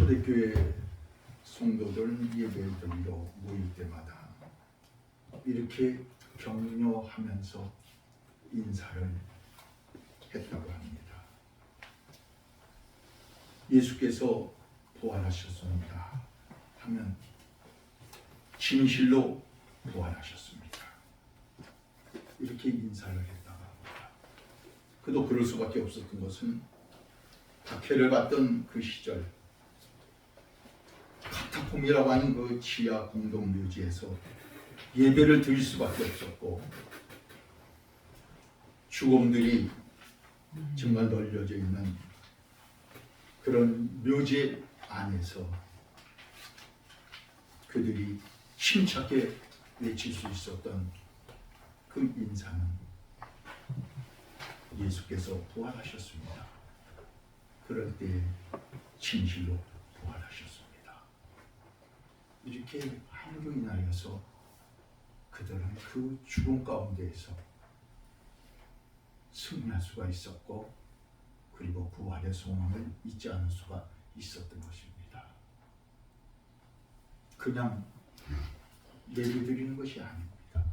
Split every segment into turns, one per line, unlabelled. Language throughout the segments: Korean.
초대교회 성도들 예배를 드리러 모일 때마다 이렇게 격려하면서 인사를 했다고 합니다. 예수께서 부활하셨습니다 하면 진실로 부활하셨습니다. 이렇게 인사를 했다고 합니다. 그도 그럴 수밖에 없었던 것은 박해를 받던 그 시절 카타콤이라고 하는 그 지하 공동묘지에서 예배를 드릴 수밖에 없었고, 죽음들이 정말 널려져 있는 그런 묘지 안에서 그들이 힘차게 외칠 수 있었던 그 인사는 예수께서 부활하셨습니다. 그럴 때 진실로 부활하셨습니다. 이렇게 함으로 인하여서 그들은 그 죽음 가운데에서 승리할 수가 있었고, 그리고 부활의 소망을 잊지 않을 수가 있었던 것입니다. 그냥 예배드리는 것이 아닙니다.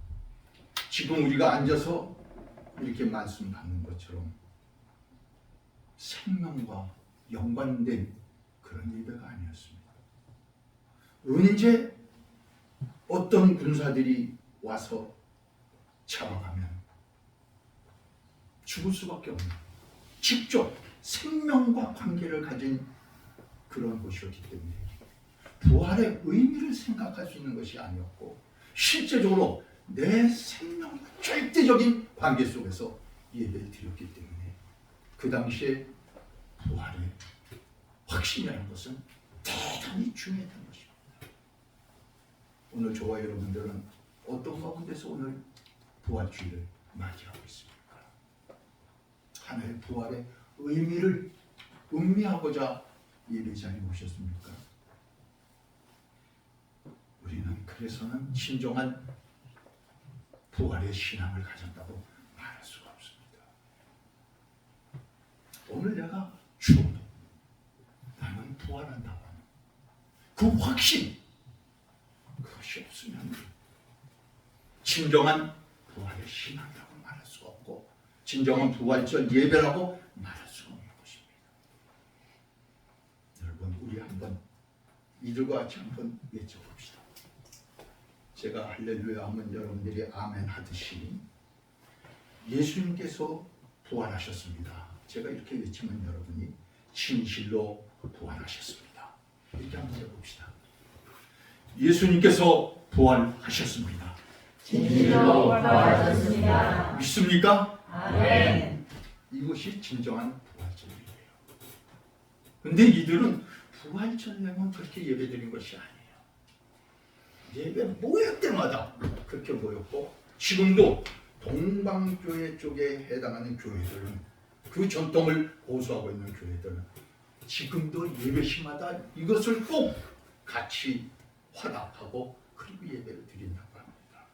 지금 우리가 앉아서 이렇게 말씀 받는 것처럼 생명과 연관된 그런 예배가 아니었습니다. 언제 어떤 군사들이 와서 잡아가면 죽을 수밖에 없는, 직접 생명과 관계를 가진 그런 곳이었기 때문에 부활의 의미를 생각할 수 있는 것이 아니었고, 실제적으로 내 생명과 절대적인 관계 속에서 예배를 드렸기 때문에 그 당시에 부활의 확신이라는 것은 대단히 중요했던 것입니다. 오늘 저와 여러분들은 어떤 가운데서 오늘 부활주의를 맞이하고 있습니까? 하나의 부활의 의미를 음미하고자 예배 자리에 오셨습니까? 우리는 그래서는 진정한 부활의 신앙을 가졌다고 말할 수가 없습니다. 오늘 내가 죽어도 나는 부활한다고 하는 그 확신, 그것이 없으면 진정한 부활의 신앙이라고 말할 수가 없고, 진정한 부활절 예배라고 말할 수가 없는 것입니다. 여러분, 우리 한번 이들과 같이 한번 외쳐봅시다. 제가 할렐루야 하면 여러분들이 아멘 하듯이 예수님께서 부활하셨습니다. 제가 이렇게 외치면 여러분이 진실로 부활하셨습니다. 이렇게 한번 해봅시다. 예수님께서 부활하셨습니다.
진실로 부활하셨습니다.
믿습니까?
아멘.
이것이 진정한 부활절이에요. 근데 이들은 부활절에만 그렇게 예배드린 것이 아니에요. 예배 모일 때마다 그렇게 모였고, 지금도 동방교회 쪽에 해당하는 교회들은, 그 전통을 고수하고 있는 교회들은 지금도 예배시마다 이것을 꼭 같이 화답하고 그리고 예배를 드린다고 합니다.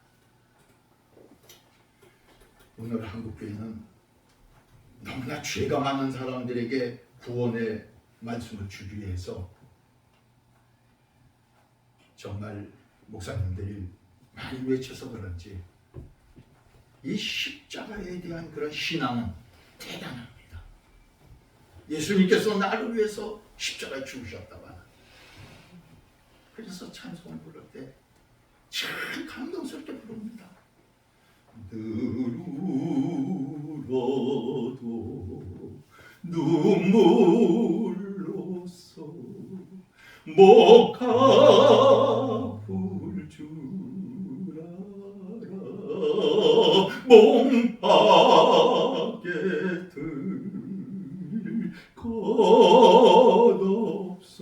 오늘 한국교회는 너무나 죄가 많은 사람들에게 구원의 말씀을 주기 위해서 정말 목사님들이 많이 외쳐서 그런지 이 십자가에 대한 그런 신앙은 대단합니다. 예수님께서 나를 위해서 십자가에 죽으셨다고 하는, 그래서 찬송을 부를 때 참 감동스럽게 부릅니다. 늘울어도 눈물로써 목가불 줄 알아 몸밖에 들 것 없어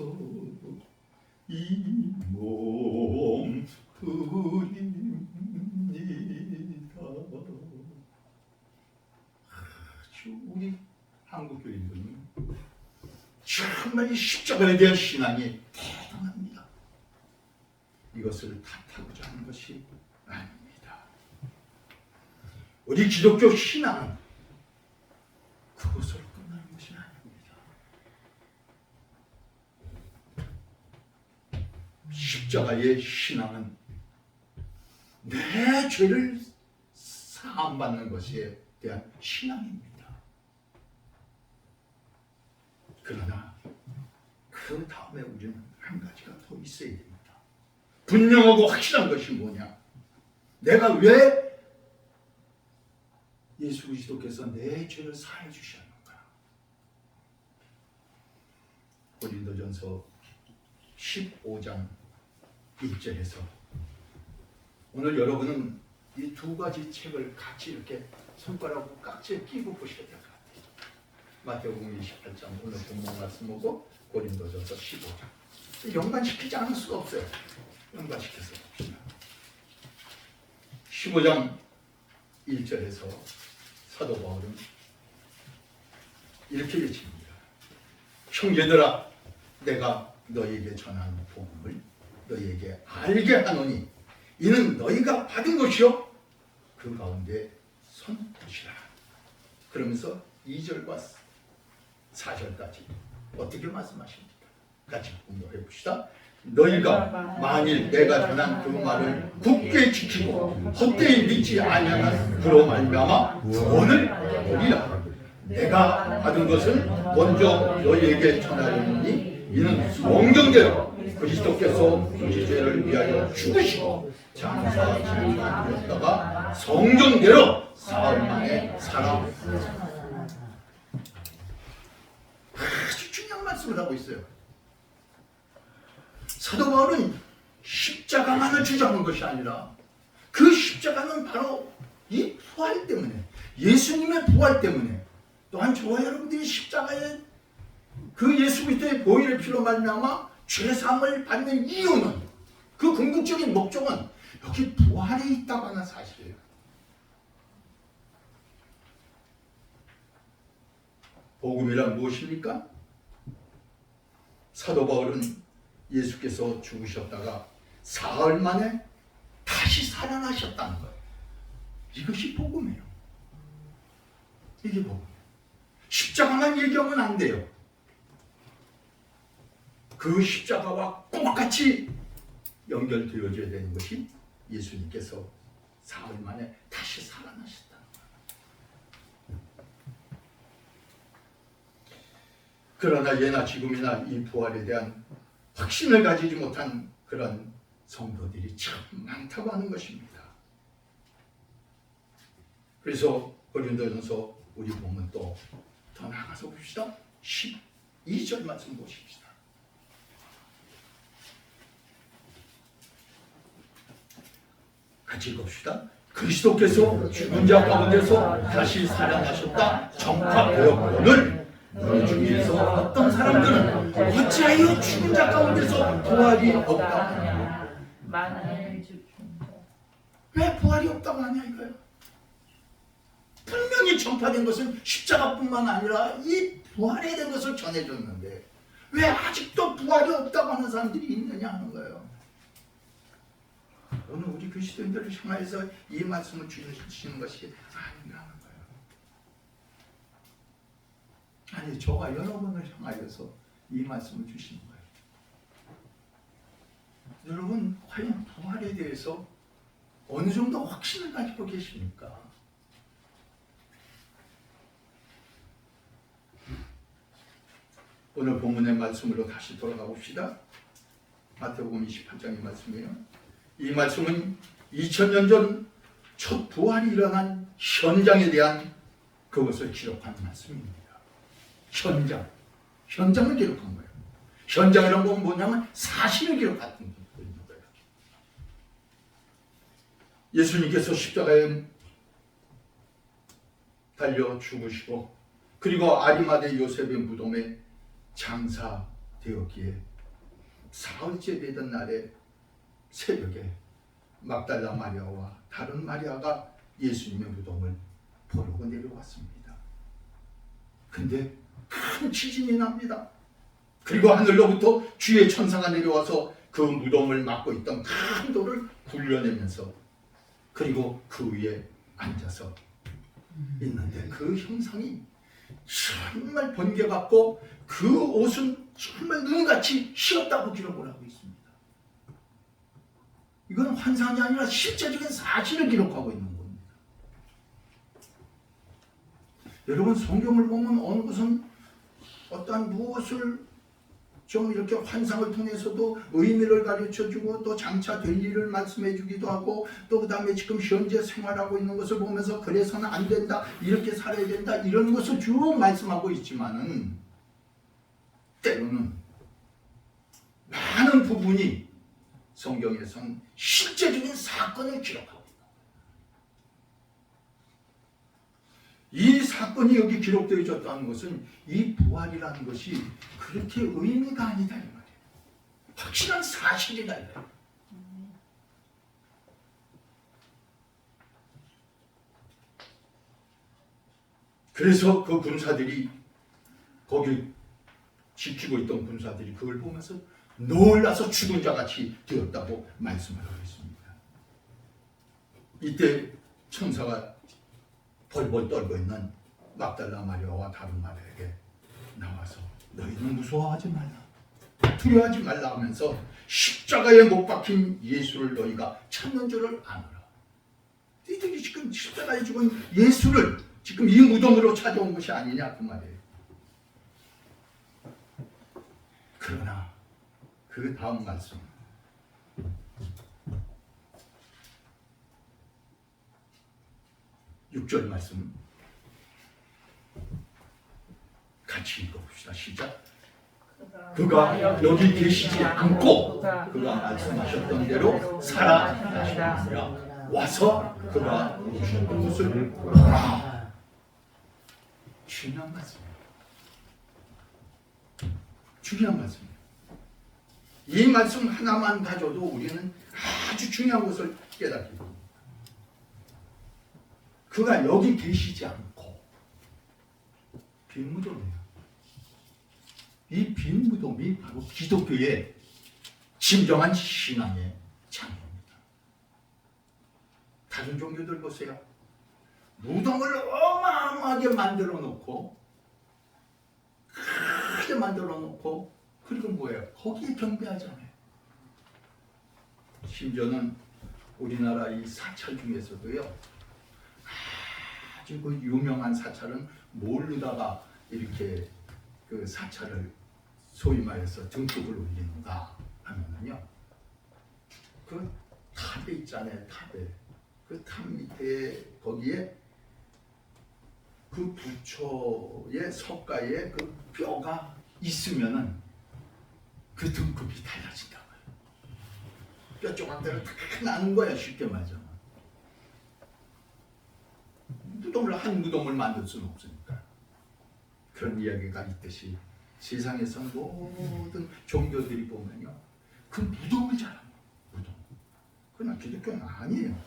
이 몸 드립니다. 우리 한국 교인들은 정말 이 십자가에 대한 신앙이 대단합니다. 이것을 탓하고자 하는 것이 아닙니다. 우리 기독교 신앙은 그것으로 끝나는 것이 아닙니다. 십자가의 신앙은 내 죄를 사함받는 것에 대한 신앙입니다. 그러나 그 다음에 우리는 한 가지가 더 있어야 됩니다. 분명하고 확실한 것이 뭐냐? 내가 왜 예수 그리스도께서 내 죄를 사해 주셨는가? 고린도전서 15장 1절에서 오늘 여러분은 이 두 가지 책을 같이 이렇게 손가락으로 깍지에 끼고 보셔야 될 것 같아요. 마태복음 28장 오늘 본문 말씀하고 고린도전서 15장 연관시키지 않을 수가 없어요. 연관시켜서 봅시다. 15장 1절에서 사도 바울은 이렇게 외칩니다. 형제들아, 내가 너희에게 전하는 복음을 너희에게 알게 하노니 이는 너희가 받은 것이요 그 가운데 선 것이라. 그러면서 2절과 4절까지 어떻게 말씀하십니까? 같이 공부해 봅시다. 너희가 만일 내가 전한 그 말을 굳게 지키고 헛되이 믿지 아니하면 그로 말미암아 구원을 얻으리라. 내가 받은 것은 먼저 너희에게 전하였으니 이는 성경대로 그리스도께서 우리 죄를 위하여 죽으시고 장사하시는 만들었다가 성경대로 사흘 만에 살아나셨다. 아주 중요한 말씀을 하고 있어요. 사도 바울은 십자가만을 주장한 것이 아니라 그 십자가는 바로 이 부활 때문에, 예수님의 부활 때문에, 또한 저와 여러분들이 십자가에 그 예수 그리스도의 보혈의 피로 말미암아 죄사함을 받는 이유는, 그 궁극적인 목적은 여기 부활에 있다고 하는 사실이에요. 복음이란 무엇입니까? 사도 바울은 예수께서 죽으셨다가 사흘 만에 다시 살아나셨다는 거예요. 이것이 복음이에요. 이게 복음. 십자가만 얘기하면 안 돼요. 그 십자가와 똑같이 연결되어져야 되는 것이 예수님께서 사흘 만에 다시 살아나셨다는 거예요. 그러나 예나 지금이나 이 부활에 대한 확신을 가지지 못한 그런 성도들이 참 많다고 하는 것입니다. 그래서 고린도전서 우리 보면 또 더 나가서 봅시다. 12절 말씀 보십시다. 같이 읽읍시다. 그리스도께서 죽은 자 가운데서 다시 살아나셨다 전파되었거늘 너희 중에서 어떤 사람들은 어찌하여 죽은 자 가운데서 부활이 없다고 하냐? 왜 부활이 없다고 하냐 이거예요. 분명히 전파된 것은 십자가뿐만 아니라 이 부활에 대한 것을 전해줬는데 왜 아직도 부활이 없다고 하는 사람들이 있느냐 하는 거예요. 오늘 우리 그리스도인들을 향해서 이 말씀을 주시는 것이 아닌가 하는 거예요. 아니, 저와 여러분을 향하여서 이 말씀을 주시는 거예요. 여러분, 과연 부활에 대해서 어느 정도 확신을 가지고 계십니까? 오늘 본문의 말씀으로 다시 돌아가 봅시다. 마태복음 28장의 말씀이에요. 이 말씀은 2000년 전 첫 부활이 일어난 현장에 대한 그것을 기록한 말씀입니다. 현장을 기록한 거예요. 현장이라는 건 뭐냐면 사실을 기록하는 거예요. 예수님께서 십자가에 달려 죽으시고 그리고 아리마대 요셉의 무덤에 장사되었기에 사흘째 되던 날에 새벽에 막달라 마리아와 다른 마리아가 예수님의 무덤을 보려고 내려왔습니다. 근데 큰 지진이 납니다. 그리고 하늘로부터 주의 천사가 내려와서 그 무덤을 막고 있던 큰 돌을 굴려내면서 그리고 그 위에 앉아서 있는데 그 형상이 정말 번개같고 그 옷은 정말 눈같이 휘었다고 기록을 하고 있습니다. 이건 환상이 아니라 실제적인 사실을 기록하고 있는 겁니다. 여러분 성경을 보면 어느 것은 어떠한 무엇을 좀 이렇게 환상을 통해서도 의미를 가르쳐주고 또 장차 될 일을 말씀해주기도 하고 또 그 다음에 지금 현재 생활하고 있는 것을 보면서 그래서는 안 된다, 이렇게 살아야 된다, 이런 것을 쭉 말씀하고 있지만은 때로는 많은 부분이 성경에서는 실제적인 사건을 기록하고 있다. 이 사건이 여기 기록되어 있었다는 것은 이 부활이라는 것이 그렇게 의미가 아니다 이 말이에요. 확실한 사실이다 이 말이에요. 그래서 그 군사들이 거기 지키고 있던 군사들이 그걸 보면서 놀라서 죽은 자같이 되었다고 말씀을 하고 있습니다. 이때 천사가 벌벌 떨고 있는 막달라 마리아와 다른 마리아에게 나와서 너희는 무서워하지 말라, 두려워하지 말라 하면서 십자가에 못 박힌 예수를 너희가 찾는 줄을 아노라. 너희들이 지금 십자가에 죽은 예수를 지금 이 무덤으로 찾아온 것이 아니냐 그 말이에요. 그러나 그 다음 말씀 6절 말씀 같이 읽어봅시다. 시작. 그가 여기 계시지 않고 그가 말씀하셨던 대로 살아나셨느니라. 와서 그가 오셨던 것을 보라. 중요한 말씀입니다. 중요한 말씀입니다. 이 말씀 하나만 가져도 우리는 아주 중요한 것을 깨닫게 됩니다. 그가 여기 계시지 않고 빈 무덤이에요. 이 빈 무덤이 바로 기독교의 진정한 신앙의 장입니다. 다른 종교들 보세요. 무덤을 어마어마하게 만들어 놓고 크게 만들어 놓고 그리고 뭐예요? 거기에 경배하잖아요. 심지어는 우리나라 이 사찰 중에서도요, 아주 그 유명한 사찰은 뭘로다가 이렇게 그 사찰을 소위 말해서 등급을 올리는가 하면은요, 그 탑에 있잖아요. 탑에 그 탑 밑에 거기에 그 부처의 석가에 그 뼈가 있으면은 그 등급이 달라진다고요. 뼈 조각대로 다 나는 거야, 쉽게 말하자면. 무덤을 한 무덤을 만들 수는 없으니까. 그런 이야기가 있듯이 세상에서 모든 종교들이 보면요, 그 무덤을 잘합니다. 무덤. 그러나 기독교는 아니에요.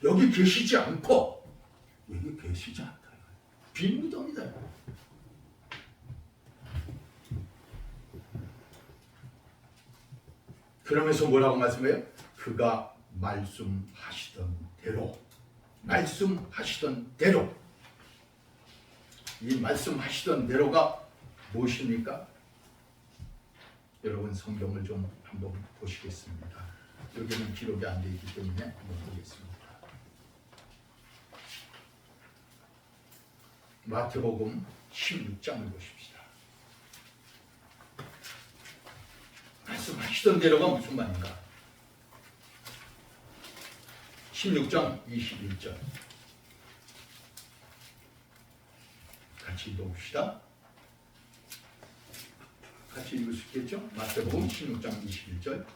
여기 계시지 않고 여기 계시지 않다. 빈 무덤이다. 그러면서 뭐라고 말씀해요? 그가 말씀하시던 대로, 말씀하시던 대로. 이 말씀하시던 대로가 무엇입니까? 여러분 성경을 좀 한번 보시겠습니다. 여기는 기록이 안 되어 있기 때문에 한번 보겠습니다. 마태복음 16장을 보십시다. 말씀하시던 대로가 무슨 말인가? 16장 21절 같이 읽어봅시다. 같이 읽을 수 있겠죠? 마태복음 16장 21절.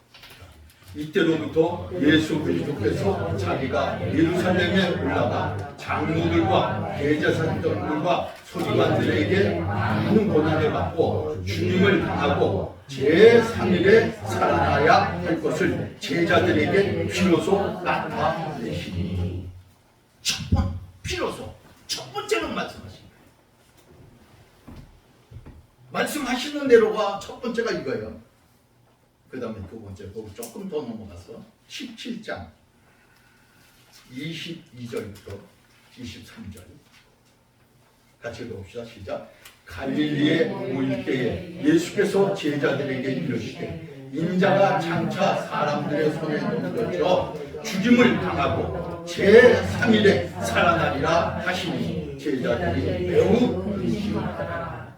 이때로부터 예수 그리스도께서 자기가 예루살렘에 올라가 장로들과 대제사장들과 서기관들에게 많은 고난을 받고 죽임을 당하고 제3일에 살아나야 할 것을 제자들에게 비로소 나타내시니. 비로소 첫 번째로 말씀하십니다. 말씀하시는 대로가 첫 번째가 이거예요. 그 다음에 두 번째, 거기 조금 더 넘어가서 17장 22절부터 23절 같이 읽어봅시다. 시작. 갈릴리에 올 때에 예수께서 제자들에게 이르시되 인자가 장차 사람들의 손에 넘겨져 죽임을 당하고 제3일에 살아나리라 하시니 제자들이 매우 의심하더라.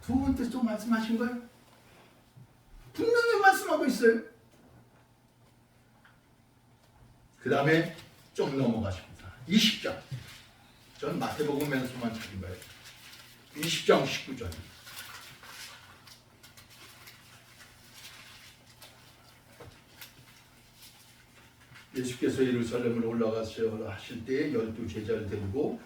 두 번째 또 말씀하신 거예요? 분명히 말씀하고 있어요. 그 다음에 좀 넘어가십니다. 20장. 전 마태복음에서만 찾은 거예요. 20장 19절. 예수께서 예루살렘으로 올라가셔 하실 때 12제자를 데리고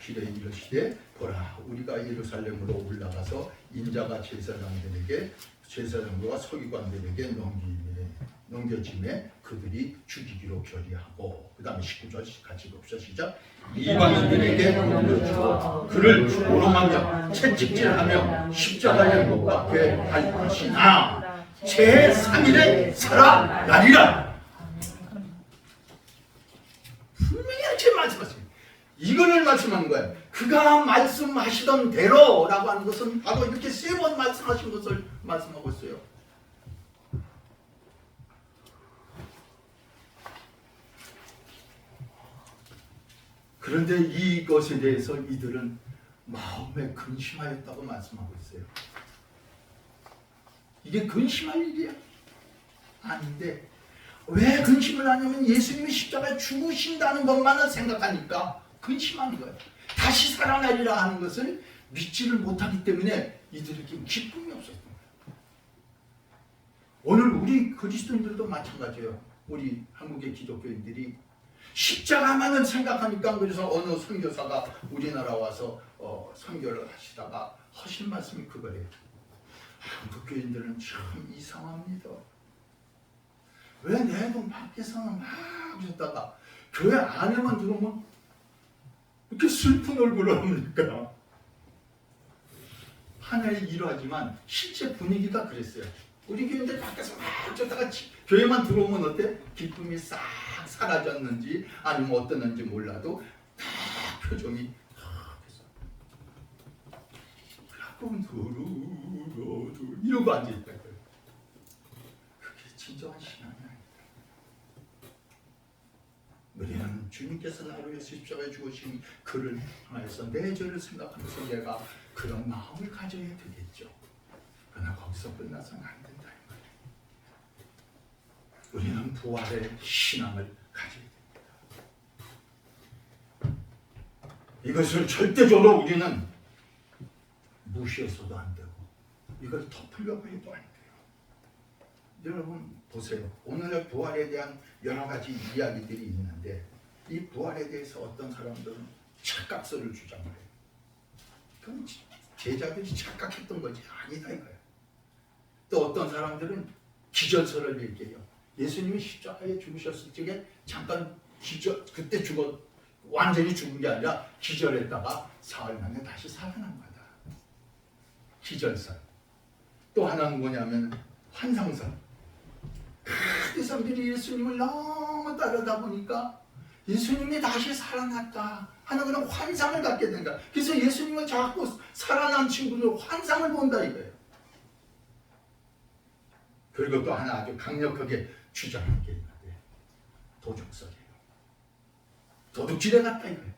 길에 이르시되 보라 우리가 예루살렘으로 올라가서 인자가 제사장들과 서기관들에게 넘겨짐에 그들이 죽이기로 결의하고 그 다음에 19절 같이 봅시다. 시작. 이방인들에게 넘겨주어 그를 오로망겨 채찍질하며 십자가에 못 박게 할 것이나 제3일에 살아나리라. 분명히 이렇게 말씀하십니다. 이거를 말씀하는 거예요. 그가 말씀하시던 대로라고 하는 것은 바로 이렇게 3번 말씀하신 것을 말씀하고 있어요. 그런데 이것에 대해서 이들은 마음에 근심하였다고 말씀하고 있어요. 이게 근심할 일이야? 아닌데 왜 근심을 하냐면 예수님이 십자가에 죽으신다는 것만을 생각하니까 근심하는 거예요. 다시 살아나리라 하는 것을 믿지를 못하기 때문에 이들에게 기쁨이 없었던 거예요. 오늘 우리 그리스도인들도 마찬가지예요. 우리 한국의 기독교인들이 십자가만을 생각하니까 그래서 어느 선교사가 우리나라 와서 선교를 하시다가 하신 말씀이 그거예요. 한국 교인들은 참 이상합니다. 왜 내 돈 밖에서는 막 웃다가 교회 안에만 들어오면 이렇게 슬픈 얼굴을 합니까? 하나의 일화지만 실제 분위기가 그랬어요. 우리 교인들 밖에서 막 웃다가 교회만 들어오면 어때? 기쁨이 싹 사라졌는지 아니면 어떠는지 몰라도 다 표정이 두루루루 이러고 앉아있다. 그게 진정한 신앙이 아니다. 우리는 주님께서 나를 위해서 십자가에 죽으신 그를 향해서 내 죄를 생각하면서 내가 그런 마음을 가져야 되겠죠. 그러나 거기서 끝나서는 안 된다. 우리는 부활의 신앙을 가져야 됩니다. 이것을 절대적으로 우리는 무시해서도 안 되고 이걸 덮으려고 해도 안 돼요. 여러분 보세요. 오늘의 부활에 대한 여러 가지 이야기들이 있는데 이 부활에 대해서 어떤 사람들은 착각설을 주장을 해요. 그건 제자들이 착각했던 거지 아니다 이거예요. 또 어떤 사람들은 기절설을 얘기해요. 예수님이 십자가에 죽으셨을 적에 잠깐 그때 완전히 죽은 게 아니라 기절했다가 사흘 만에 다시 살아난 거다. 기절설. 또 하나는 뭐냐면 환상설. 그 사람들이 예수님을 너무 따르다 보니까 예수님이 다시 살아났다 하는 그런 환상을 갖게 된다. 그래서 예수님을 자꾸 살아난 친구들 환상을 본다 이거예요. 그리고 또 하나 아주 강력하게 주장한 게 있는데 도둑설이에요. 도둑질해 갔다 이거예요.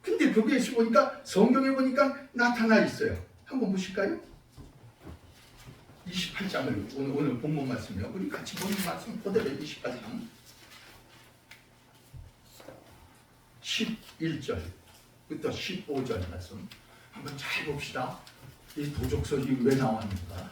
근데 거기에서 보니까 성경에 보니까 나타나 있어요. 한번 보실까요? 28장을 오늘 본문 말씀이요. 우리 같이 보는 말씀 그대로 28장 11절부터 15절 말씀 한번 잘 봅시다. 이 도적설이 왜 나왔는가?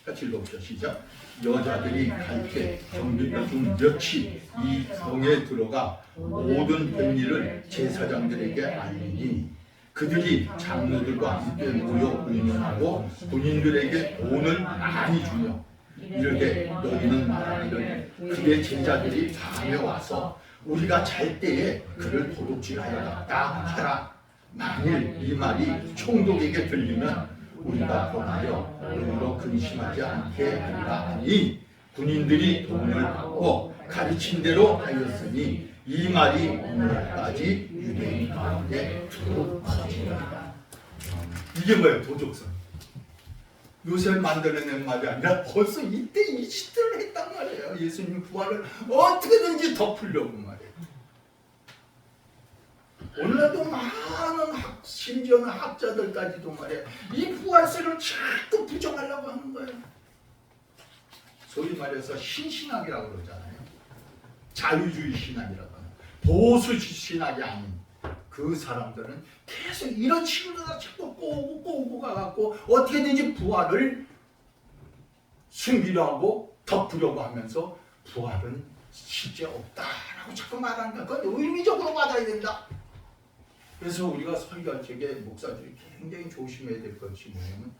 같이 읽어봅시다. 시작. 여자들이 갈 때 경비병 중 몇이 이 성에 들어가 모든 백리를 제사장들에게 알리니 그들이 장로들과 함께 모여 의논하고 군인들에게 돈을 많이 주며 이르되 너희는 말하기를 그의 제자들이 밤에 와서 우리가 잘 때에 그를 도둑질하였다 하라. 만일 이 말이 총독에게 들리면 우리가 범하여 너희로 근심하지 않게 하리라 하니 군인들이 돈을 받고 가르친 대로 하였으니 이 말이 오늘까지 유대인 가운데 두루 퍼지더라. 이게 뭐예요? 도적설. 요새 만들어낸 말이 아니라 벌써 이때 이 시대를 했단 말이에요. 예수님 부활을 어떻게든지 덮으려고 말이에요. 오늘날도 많은 심지어는 학자들까지도 말이에요. 이 부활세를 자꾸 부정하려고 하는 거예요. 소위 말해서 신신학이라고 그러잖아요. 자유주의 신학이라고 하는 보수 신학이 아닌 그 사람들은 계속 이런 식으로 자꾸 꼬고 가갖고 어떻게든지 부활을 숨기려 하고 덮으려고 하면서 부활은 실제 없다라고 자꾸 말하는 거야. 그건 의미적으로 받아야 된다. 그래서 우리가 설교할 적에 목사들이 굉장히 조심해야 될 것이 뭐냐면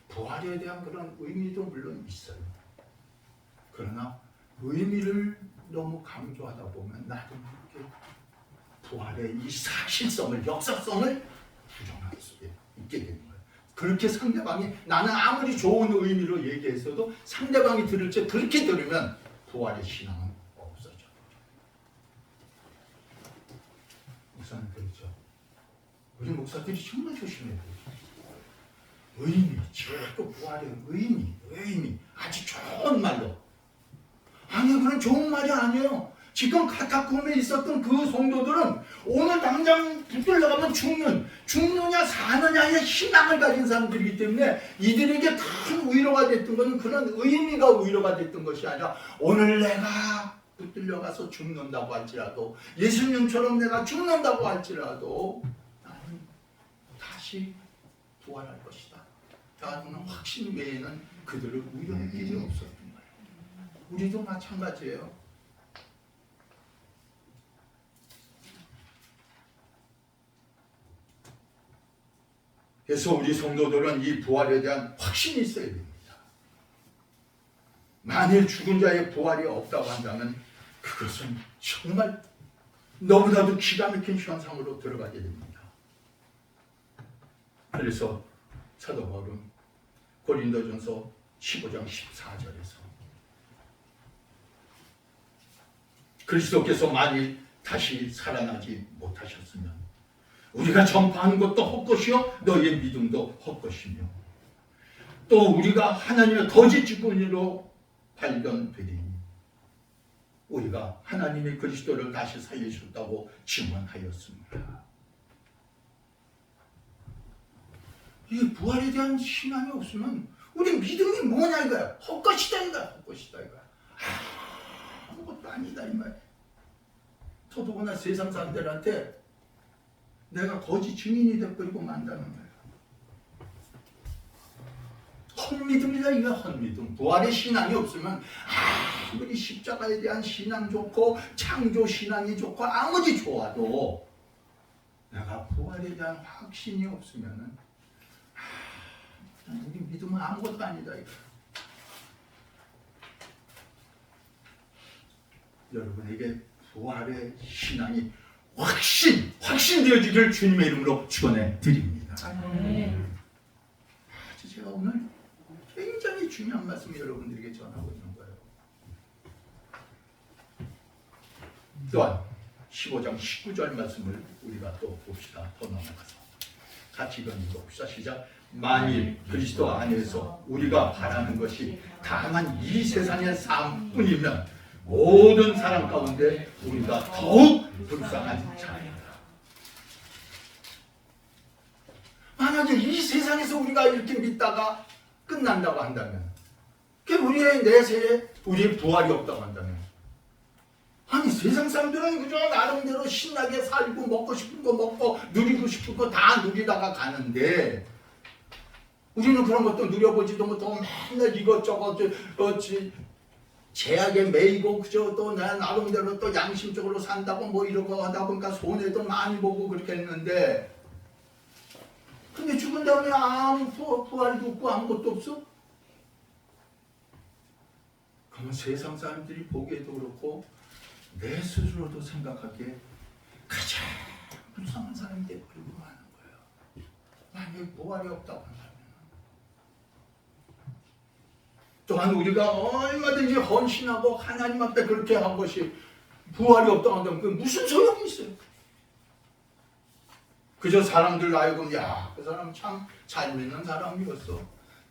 부활에 대한 그런 의미도 물론 있어요. 그러나 의미를 너무 강조하다 보면 나도 모르게 부활의 이 사실성을, 역사성을 부정할 수 있게 되는 거예요. 그렇게 상대방이 나는 아무리 좋은 의미로 얘기했어도 상대방이 들을 때 그렇게 들으면 부활의 신앙은 없어져. 목사는 그렇죠. 우리 목사들이 정말 조심해야 돼요. 의미, 또 부활의 의미 아주 좋은 말로. 아니요, 그런 좋은 말이 아니에요. 지금 카타콤에 있었던 그 성도들은 오늘 당장 붙들려 가면 죽느냐 사느냐의 희망을 가진 사람들이기 때문에 이들에게 큰 위로가 됐던 것은 그런 의미가 위로가 됐던 것이 아니라 오늘 내가 붙들려 가서 죽는다고 할지라도 예수님처럼 내가 죽는다고 할지라도 나는 다시 부활할 것이다 라는 확신 외에는 그들을 위로할 길이 없었던 거예요. 우리도 마찬가지예요. 그래서 우리 성도들은 이 부활에 대한 확신이 있어야 됩니다. 만일 죽은 자의 부활이 없다고 한다면 그것은 정말 너무나도 기가 막힌 현상으로 들어가게 됩니다. 그래서 사도 바울은 고린도전서 15장 14절에서 그리스도께서 만일 다시 살아나지 못하셨으면 우리가 전파하는 것도 헛것이요 너희의 믿음도 헛것이며 또 우리가 하나님의 거짓 직분으로 발견되리니 우리가 하나님의 그리스도를 다시 살리셨다고 증언하였습니다. 이 부활에 대한 신앙이 없으면 우리 믿음이 뭐냐 이거야. 헛것이다 이거야. 헛것이다 이거야. 아무것도 아니다 이 말이야. 더더구나 세상 사람들한테 내가 거짓 증인이 돼버리고 만다는 거예요. 헛믿음이다 이거 헛믿음. 부활의 신앙이 없으면 아무리 십자가에 대한 신앙 좋고 창조 신앙이 좋고 아무리 좋아도 내가 부활에 대한 확신이 없으면은 우리 믿음은 아무것도 아니다 이거. 여러분에게 부활의 신앙이 확신되어지기를 주님의 이름으로 축원해 드립니다. 제가 오늘 굉장히 중요한 말씀을 여러분들에게 전하고 있는 거예요. 또한 15장 19절 말씀을 우리가 또 봅시다. 더 넘어가서 같이 읽어봅시다. 시작. 만일 그리스도 안에서 우리가 바라는 것이 다만 이 세상의 삶뿐이면 모든 사람 가운데 우리가 더욱 불쌍한 자입니다. 만약에 이 세상에서 우리가 이렇게 믿다가 끝난다고 한다면 우리의 내세에 우리의 부활이 없다고 한다면 아니 세상 사람들은 그저 나름대로 신나게 살고 먹고 싶은 거 먹고 누리고 싶은 거 다 누리다가 가는데 우리는 그런 것도 누려보지도 못하고 맨날 이것저것 제약에 매이고 그저 또 내 나름대로 또 양심적으로 산다고 뭐 이러고 하다 보니까 손해도 많이 보고 그렇게 했는데 근데 죽은 다음에 아무 부활도 없고 아무것도 없어? 그러면 세상 사람들이 보기에도 그렇고 내 스스로도 생각하기에 가장 불쌍한 사람이 되어버리고 마는 거예요. 만약에 부활이 없다고 한다면 또한 우리가 얼마든지 헌신하고 하나님 앞에 그렇게 한 것이 부활이 없다고 한다면 그게 무슨 소용이 있어요? 그저 사람들 하여금 야, 그 사람 참 잘 믿는 사람이었어.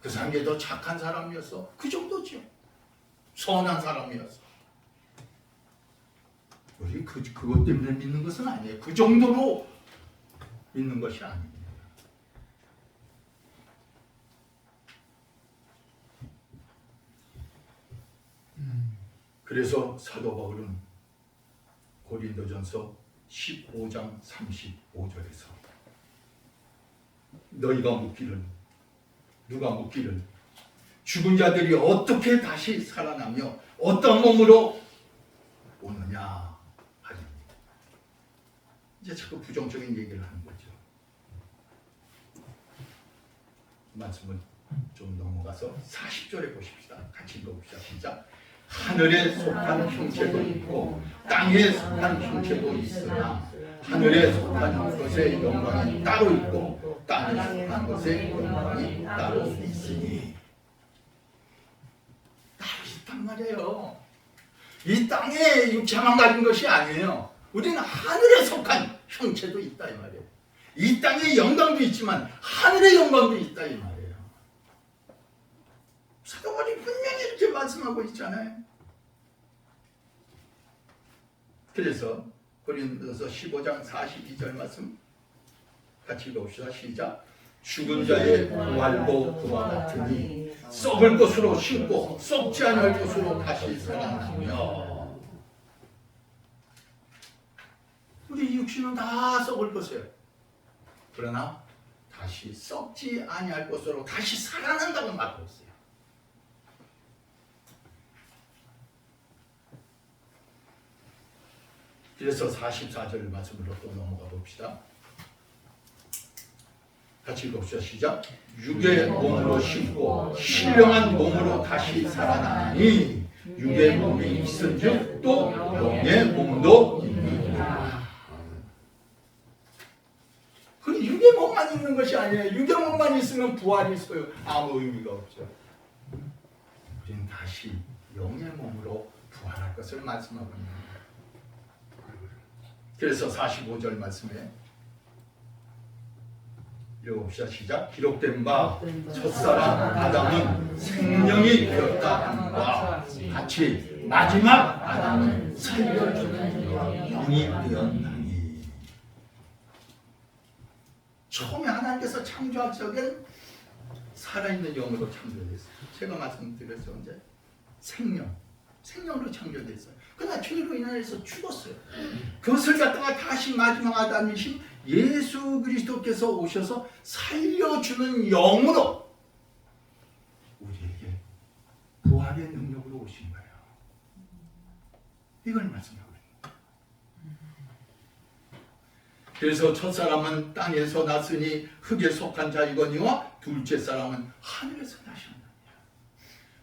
그 사람이 더 착한 사람이었어. 그 정도죠. 선한 사람이었어. 우리 그것 때문에 믿는 것은 아니에요. 그 정도로 믿는 것이 아니에요. 그래서 사도 바울은 고린도전서 15장 35절에서 너희가 묻기를, 누가 묻기를 죽은 자들이 어떻게 다시 살아나며 어떤 몸으로 오느냐 하니, 이제 자꾸 부정적인 얘기를 하는 거죠. 말씀을 좀 넘어가서 40절에 보십시다. 같이 읽어봅시다. 시작. 하늘에 속한 형체도 있고 땅에 속한 형체도 있으나 하늘에 속한 것의 영광이 따로 있고 땅에 속한 것의 영광이 따로 있으니, 따로 있단 말이에요. 이 땅에 육체만 가진 것이 아니에요. 우리는 하늘에 속한 형체도 있다 이 말이에요. 이 땅의 영광도 있지만 하늘의 영광도 있다 이 말이에요. 사도 바울이 분명히 이렇게 말씀하고 있잖아요. 그래서 고린도서 15장 42절 말씀 같이 읽어봅시다. 시작. 죽은 자의 부활도 그와 같으니 썩을 것으로 신고 썩지 않을 것으로 다시 살아나며. 우리 육신은 다 썩을 것이에요. 그러나 다시 썩지 아니할 것으로 다시 살아난다고 말하고 있어요. 그래서 44절 말씀으로 또 넘어가 봅시다. 같이 읽어봅시다. 시작. 육의 몸으로 신고 신령한 몸으로 다시 살아나니 육의 몸이 있은즉 또 영의 몸도 있느니라. 그 육의 몸만 있는 것이 아니에요. 육의 몸만 있으면 부활이 있어요. 아무 의미가 없죠. 우리는 다시 영의 몸으로 부활할 것을 말씀하고 있는 거예요. 그래서 45절 말씀에 읽어봅시다. 시작. 기록된 바 첫사람 아담은 생명이 되었다 함과 같이 마지막 아담은 살려주는 영이 되었나니. 처음에 하나님께서 창조할 적엔 살아있는 영으로 창조됐어요. 제가 말씀드렸죠. 이제 생명으로 창조됐어요. 그러나 죄로 인해서 죽었어요. 그것을 갖다가 다시 마지막 아담이신 예수 그리스도께서 오셔서 살려주는 영으로 우리에게 부활의 능력으로 오신 거예요. 이걸 말씀하고 있는 거예요. 그래서 첫사람은 땅에서 났으니 흙에 속한 자이거니와 둘째 사람은 하늘에서 나셨느니라.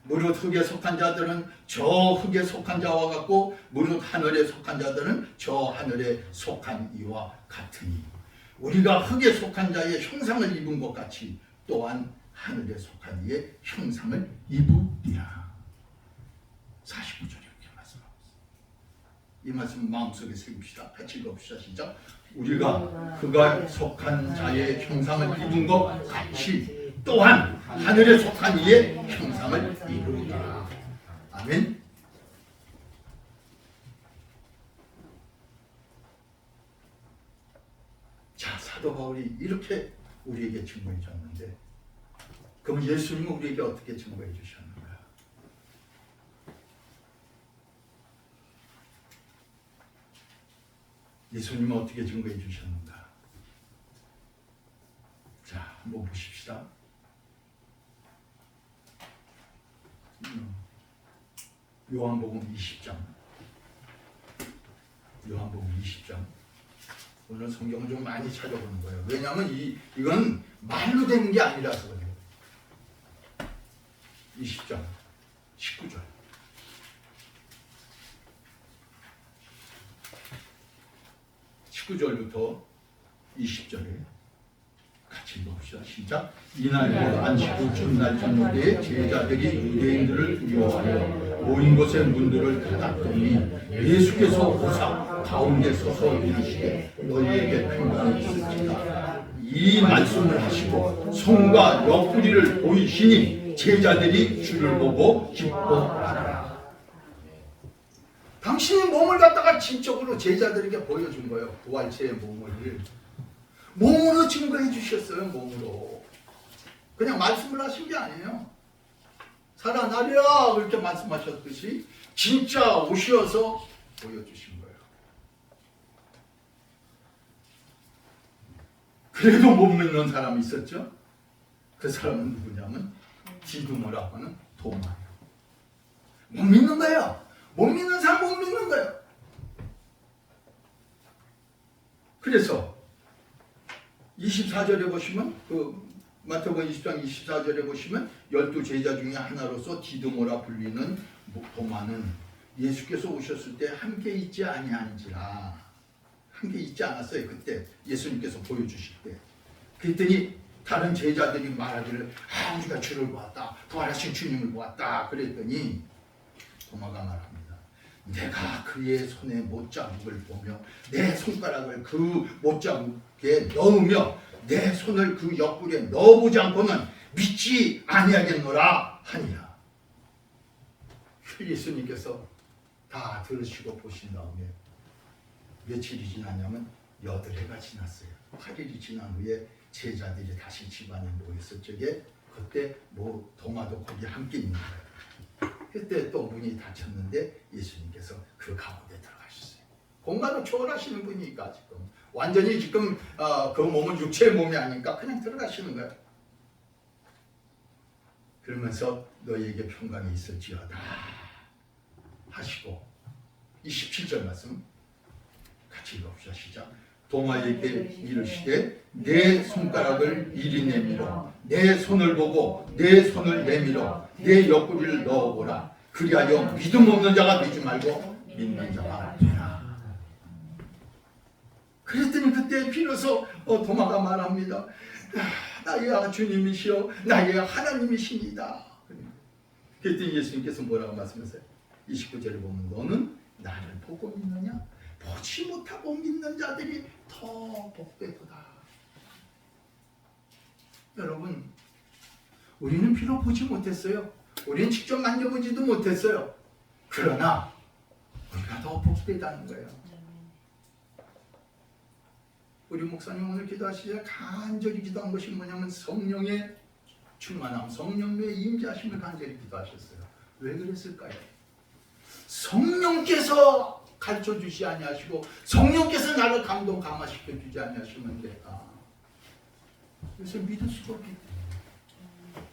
무릇 흙에 속한 자들은 저 흙에 속한 자와 같고 무릇 하늘에 속한 자들은 저 하늘에 속한 이와 같으니 우리가 흙에 속한 자의 형상을 입은 것 같이 또한 하늘에 속한 이의 형상을 입으리라. 49절 이렇게 말씀하고 있습니다. 이 말씀 마음속에 새깁시다. 같이 읽어봅시다. 시작. 우리가 그가 속한 자의 형상을 입은 것 같이 또한 하늘에 속한 이의 형상을 입으리라. 아멘. 자, 사도 바울이 이렇게 우리에게 증거해 줬는데, 그럼 예수님은 우리에게 어떻게 증거해 주셨는가? 예수님은 어떻게 증거해 주셨는가? 자, 한번 보십시다. 요한복음 20장. 요한복음 20장. 오늘 성경을 좀 많이 찾아보는 거예요. 왜냐하면 이건 말로 되는 게 아니라서 그래요. 20장 19절. 19절부터 20절에 같이 읽어봅시다. 시작. 이날 안식 후 첫날 저녁에 제자들이 유대인들을 두려워하여 모인 곳의 문들을 닫았더니 예수께서 오사 가운데 서서 이르시되 너희에게 평강이 있을지다. 이 말씀을 하시고 손과 옆구리를 보이시니 제자들이 주를 보고 기뻐하더라. 당신이 몸을 갖다가 진적으로 제자들에게 보여준 거예요. 부활체의 몸으로 증거해 주셨어요. 몸으로. 그냥 말씀을 하신 게 아니에요. 살아나랴 그렇게 말씀하셨듯이 진짜 오셔서 보여주신 거예요. 그래도 못 믿는 사람이 있었죠. 그 사람은 누구냐면 디두모라고 하는 도마예요. 못 믿는 거예요. 못 믿는 사람 못 믿는 거예요. 그래서 24절에 보시면 마태복음 20장 24절에 보시면 12제자 중에 하나로서 디두모라 불리는 도마는 예수께서 오셨을 때 함께 있지 아니한지라. 함께 있지 않았어요. 그때 예수님께서 보여주실 때. 그랬더니 다른 제자들이 말하기를 우리가 주를 보았다. 부활하신 주님을 보았다. 그랬더니 도마가 말합니다. 내가 그의 손에 못자국을 보며 내 손가락을 그 못자국에 넣으며 내 손을 그 옆구리에 넣어보지 않고는 믿지 아니하겠노라 하니라. 예수님께서 다 들으시고 보신 다음에 며칠이 지났냐면 8해가 지났어요. 8일이 지난 후에 제자들이 다시 집안에 모였을 적에 그때 도마도 거기 함께 있는 거예요. 그때 또 문이 닫혔는데 예수님께서 그 가운데 들어가셨어요. 공간을 초월하시는 분이니까 완전히 그 몸은 육체의 몸이 아니니까 그냥 들어가시는 거예요. 그러면서 너희에게 평강이 있을지어다 하시고 27절 말씀 같이 읽어봅시다. 시작. 도마에게 이르시되 내 손가락을 이리 내밀어 내 손을 보고 내 손을 내밀어 내 옆구리를 넣어보라. 그리하여 믿음 없는 자가 되지 말고 믿는 자가 되라. 그랬더니 그때 비로소 도마가 말합니다. 나의 주님이시여 나의 하나님이십니다. 그랬더니 예수님께서 뭐라고 말씀하세요? 29절에 보면 너는 나를 보고 믿느냐? 보지 못하고 믿는 자들이 더 복되도다. 여러분, 우리는 비록 보지 못했어요. 우리는 직접 만져보지도 못했어요. 그러나 우리가 더 복되다는 거예요. 우리 목사님 오늘 기도하시자 간절히 기도한 것이 뭐냐면 성령의 충만함, 성령의 임재하심을 간절히 기도하셨어요. 왜 그랬을까요? 성령께서 가르쳐 주시 아니하시고 성령께서 나를 감동 감화시켜 주지 아니하시면 내가 그래서 믿을 수가 없기 때문에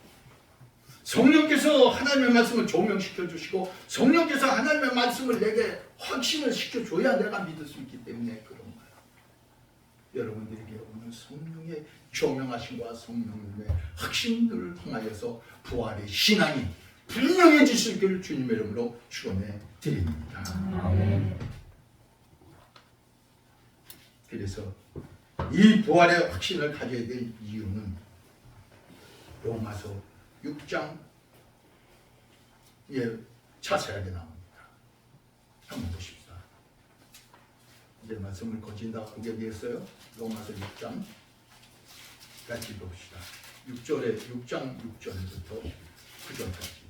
성령께서 하나님의 말씀을 조명시켜 주시고 성령께서 하나님의 말씀을 내게 확신을 시켜줘야 내가 믿을 수 있기 때문에 그런 거예요. 여러분들에게 오늘 성령의 조명하심과 성령의 확신들을 통하여서 부활의 신앙이 분명해질 수 있기를 주님의 이름으로 축원해 드립니다. 그래서 이 부활의 확신을 가져야 될 이유는 로마서 6장에 자세하게 나옵니다. 한번 보십시다. 이제 말씀을 거진다 보게 되었어요. 로마서 6장 같이 봅시다. 6장 6절부터 9절까지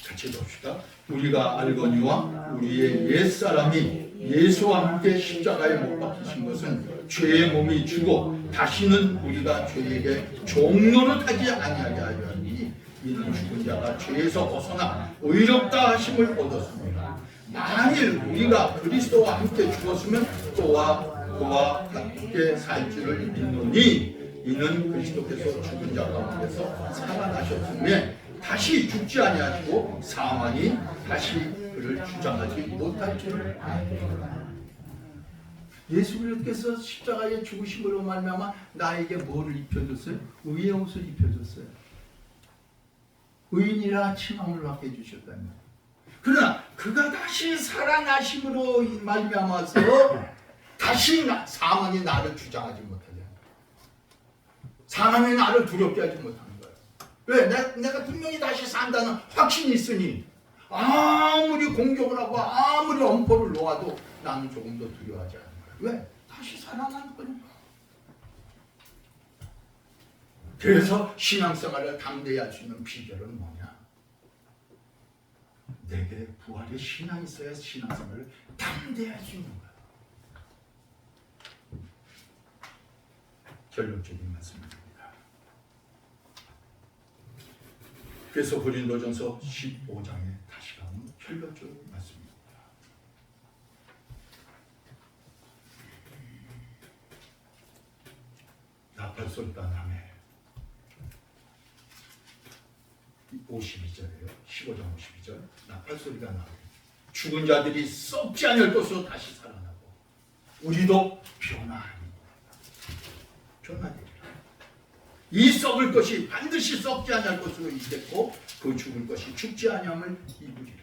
같이 봅시다. 우리가 알거니와 우리의 옛사람이 예수와 함께 십자가에 못 박히신 것은 죄의 몸이 죽어 다시는 우리가 죄에게 종로를 타지 아니하게 하려 하니 이는 죽은 자가 죄에서 벗어나 의롭다 하심을 얻었습니다. 만일 우리가 그리스도와 함께 죽었으면 그와 함께 살 줄을 믿노니 이는 그리스도께서 죽은 자 가운데서 살아나셨으며 다시 죽지 아니하시고 사망이 다시 그를 주장하지 못할 줄을 압니다. 예수 그리스도께서 십자가에 죽으심으로 말미암아 나에게 뭐를 입혀줬어요? 의의 옷을 입혀줬어요. 의인이라 칭함을 받게 해주셨다는 거예요. 그러나 그가 다시 살아나심으로 말미암아서 다시 사망이 나를 주장하지 못하게 합니다. 사망이 나를 두렵게 하지 못하는 거예요. 왜? 내가 분명히 다시 산다는 확신이 있으니 아무리 공격을 하고 아무리 엄포를 놓아도 나는 조금도 두려워하지 않는 거예요. 왜? 다시 살아날 거니까. 그래서 신앙생활을 담대히 할 수 있는 비결은 뭐냐? 내게 부활의 신앙이 있어야 신앙생활을 담대히 할 수 있는 거야. 결론적인 말씀입니다. 그래서 고린도전서 15장에 다시 가면 결론적인 말씀입니다. 나팔소리가 나네. 52절이에요. 15장 52절. 나팔소리가 나네. 죽은 자들이 썩지 않을 것으로 다시 살아나고 우리도 변화하니. 변화되리라. 이 썩을 것이 반드시 썩지 않을 것으로 있겠고 그 죽을 것이 죽지 아니함을 입으리라.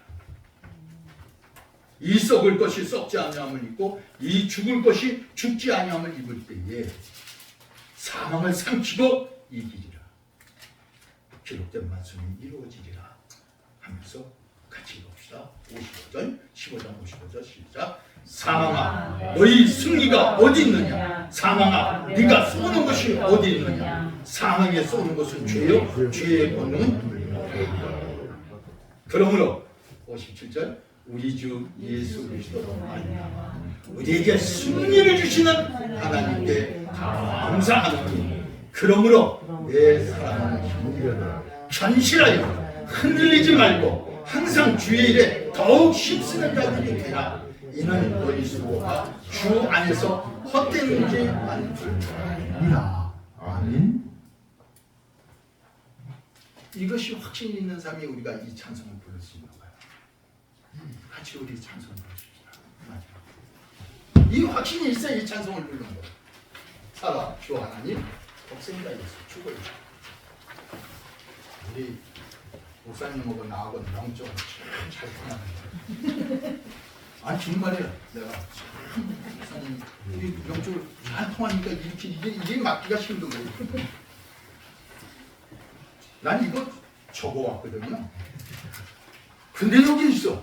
이 썩을 것이 썩지 아니함을 입고 이 죽을 것이 죽지 아니함을 입을 때에 사망을 삼키고 이기리라. 기록된 말씀이 이루어지리라 하면서 같이 읽읍시다. 55절, 15장 55절 시작. 사망아 너희 승리가 어디 있느냐? 사망아 네가 쏘는 것이 어디 있느냐? 사망에 쏘는 것은 죄요 죄의 권능은 죄이다. 그러므로 57절 우리 주 예수 그리스도로 말미암아 우리에게 승리를 주시는 하나님께 감사하노니 그러므로 내 사랑하는 형제들아 견실하여 흔들리지 말고 항상 주의 일에 더욱 힘쓰는 자들이 되라. 이는 너희 수고가 주 안에서 헛되는지 않으리라. 아멘. 이것이 확신이 있는 삶이 우리가 이 찬송을 부를 수 있는 거야. 같이 우리 찬송을 부르십시다. 이 확신이 있어야 이 찬송을 부르는 거야. 살아 주 하나님 독생자 예수 죽어요. 우리 목사님하고 나하고 영적으로 잘 통하는 거야. 아니 정말이야. 내가 목사님 우리 영적으로 잘 통하니까 이게 맞기가 힘든 거예요. 난 이거 적어왔거든요. 근데 여기 있어.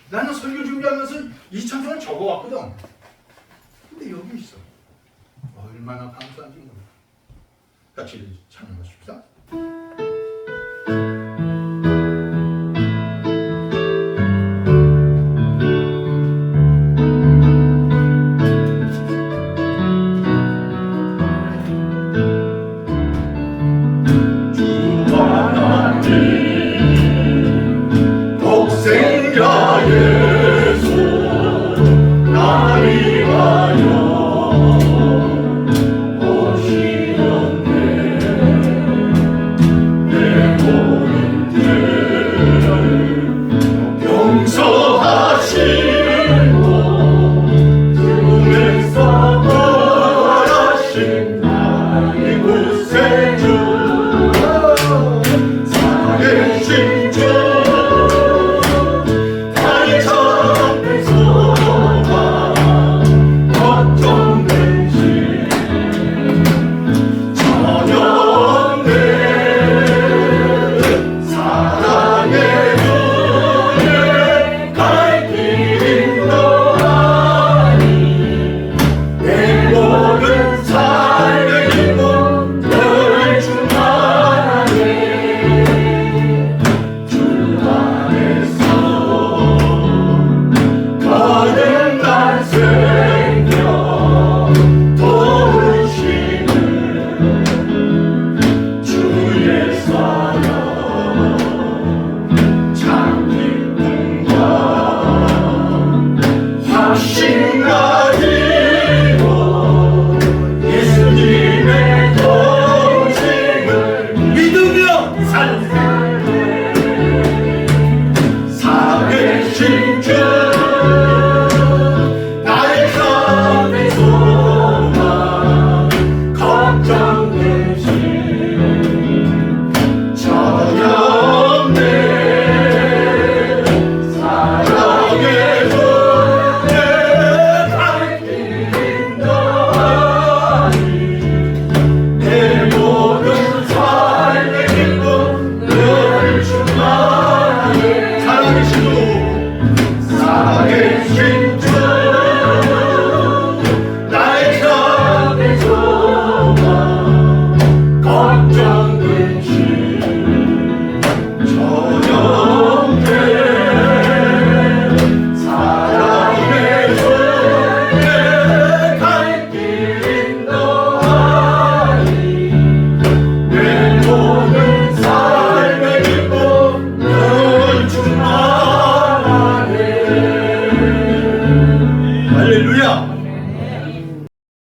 나는 설교 준비하면서 이 찬송을 적어왔거든. 근데 여기 있어. 얼마나 감사한지 몰라. 같이 찬양하십시다.